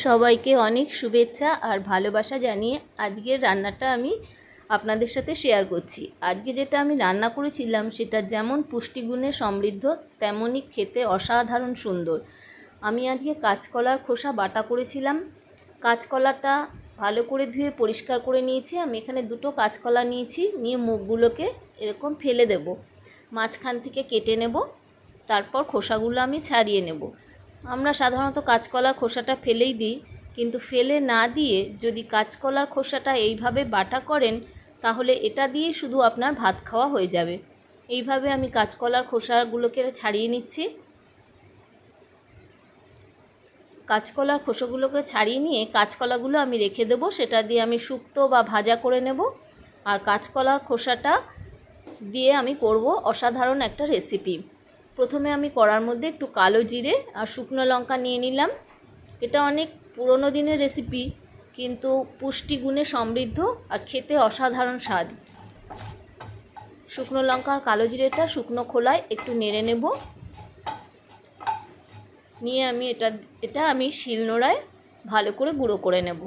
সবাইকে অনেক শুভেচ্ছা আর ভালোবাসা জানিয়ে আজকের রান্নাটা আমি আপনাদের সাথে শেয়ার করছি। আজকে যেটা আমি রান্না করেছিলাম সেটা যেমন পুষ্টিগুণে সমৃদ্ধ তেমনই খেতে অসাধারণ সুন্দর। আমি আজকে কাঁচকলার খোসা বাটা করেছিলাম। কাঁচকলাটা ভালো করে ধুয়ে পরিষ্কার করে নিয়েছি। আমি এখানে দুটো কাঁচকলা নিয়েছি, নিয়ে মুখগুলোকে এরকম ফেলে দেব, মাঝখান থেকে কেটে নেব, তারপর খোসাগুলো আমি ছাড়িয়ে নেব। আমরা সাধারণত কাঁচকলার খোসাটা ফেলেই দিই, কিন্তু ফেলে না দিয়ে যদি কাঁচকলার খোসাটা এইভাবে বাটা করেন তাহলে এটা দিয়ে শুধু আপনার ভাত খাওয়া হয়ে যাবে। এইভাবে আমি কাঁচকলার খোসাগুলোকে ছাড়িয়ে নিচ্ছি। কাঁচকলার খোসাগুলোকে ছাড়িয়ে নিয়ে কাঁচকলাগুলো আমি রেখে দেবো, সেটা দিয়ে আমি শুক্তো বা ভাজা করে নেব। আর কাঁচকলার খোসাটা দিয়ে আমি করব অসাধারণ একটা রেসিপি। প্রথমে আমি কড়ার মধ্যে একটু কালো জিরে আর শুকনো লঙ্কা নিয়ে নিলাম। এটা অনেক পুরনো দিনের রেসিপি, কিন্তু পুষ্টিগুণে সমৃদ্ধ আর খেতে অসাধারণ স্বাদ। শুকনো লঙ্কা আর কালো জিরেটা শুকনো খোলায় একটু নেড়ে নেব। নিয়ে আমি এটা আমি শিলনোড়ায় ভালো করে গুঁড়ো করে নেব।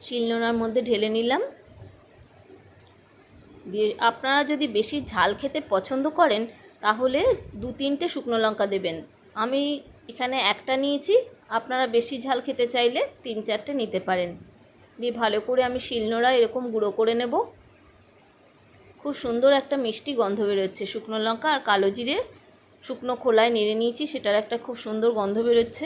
শিলনোড়ার মধ্যে ঢেলে নিলাম। দিয়ে আপনারা যদি বেশি ঝাল খেতে পছন্দ করেন তাহলে 2-3টে শুকনো লঙ্কা দেবেন। আমি এখানে একটা নিয়েছি, আপনারা বেশি ঝাল খেতে চাইলে 3-4টে নিতে পারেন। দিয়ে ভালো করে আমি শিলনোড়ায় এরকম গুঁড়ো করে নেব। খুব সুন্দর একটা মিষ্টি গন্ধ বেরোচ্ছে। শুকনো লঙ্কা আর কালো জিরে শুকনো খোলায় নেড়ে নিয়েছি, সেটার একটা খুব সুন্দর গন্ধ বেরোচ্ছে।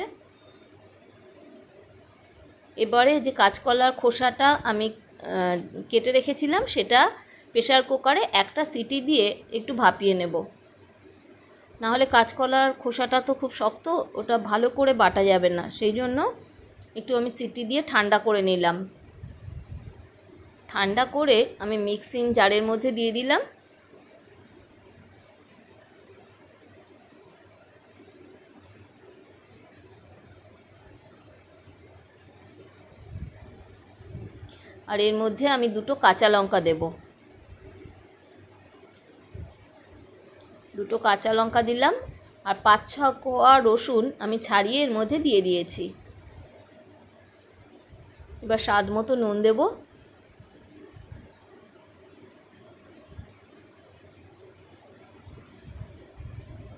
এবারে যে কাঁচকলার খোসাটা আমি কেটে রেখেছিলাম সেটা প্রেসার কুকারে একটা সিটি দিয়ে একটু ভাপিয়ে নেব। নাহলে কাঁচকলার খোসাটা তো খুব শক্ত, ওটা ভালো করে বাটা যাবে না, সেই জন্য একটু আমি সিটি দিয়ে ঠান্ডা করে নিলাম। ঠান্ডা করে আমি মিক্সিং জারের মধ্যে দিয়ে দিলাম। আর এর মধ্যে আমি 2টো কাঁচা লঙ্কা দেব। 2টো কাঁচা লঙ্কা দিলাম আর 5-6 কোয়া রসুন আমি ছাড়িয়ে এর মধ্যে দিয়ে দিয়েছি। এবার স্বাদ মতো নুন দেব।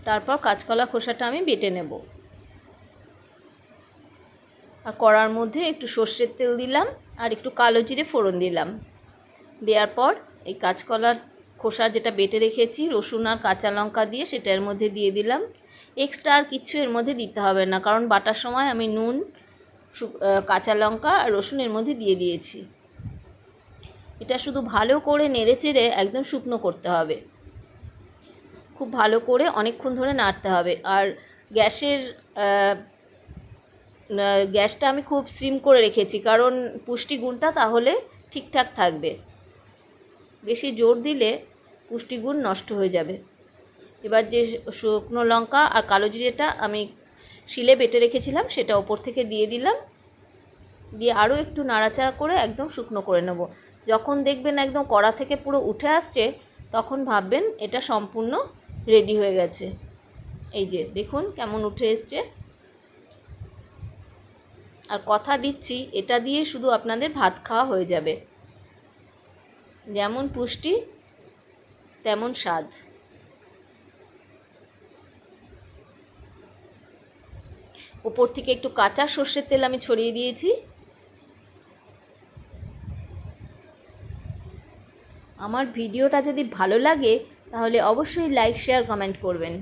তারপর কাঁচকলা খোসাটা আমি বেটে নেব। আর কড়ার মধ্যে একটু সর্ষের তেল দিলাম আর একটু কালো জিরে ফোড়ন দিলাম। দেওয়ার পর এই কাঁচকলার খোসা যেটা বেটে রেখেছি রসুন আর কাঁচা লঙ্কা দিয়ে সেটা এর মধ্যে দিয়ে দিলাম। এক্সট্রা আর কিছু এর মধ্যে দিতে হবে না, কারণ বাটার সময় আমি নুন, কাঁচা লঙ্কা আর রসুন এর মধ্যে দিয়ে দিয়েছি। এটা শুধু ভালো করে নেড়ে চেড়ে একদম শুকনো করতে হবে। খুব ভালো করে অনেকক্ষণ ধরে নাড়তে হবে। আর গ্যাসটা আমি খুব সিম করে রেখেছি, কারণ পুষ্টিগুণটা তাহলে ঠিকঠাক থাকবে। বেশি জোর দিলে পুষ্টিগুণ নষ্ট হয়ে যাবে। এবার যে শুকনো লঙ্কা আর কালো জিরেটা আমি শিলে বেটে রেখেছিলাম সেটা ওপর থেকে দিয়ে দিলাম। দিয়ে আরও একটু নাড়াচাড়া করে একদম শুকনো করে নেব। যখন দেখবেন একদম কড়া থেকে পুরো উঠে আসছে তখন ভাববেন এটা সম্পূর্ণ রেডি হয়ে গেছে। এই যে দেখুন কেমন উঠে এসছে। আর কথা দিচ্ছি এটা দিয়ে শুধু আপনাদের ভাত খাওয়া হয়ে যাবে। যেমন পুষ্টি তেমন স্বাদ। উপর থেকে একটু কাঁচা সর্ষের তেল আমি ছড়িয়ে দিয়েছি। আমার ভিডিওটা যদি ভালো লাগে তাহলে অবশ্যই লাইক, শেয়ার, কমেন্ট করবেন।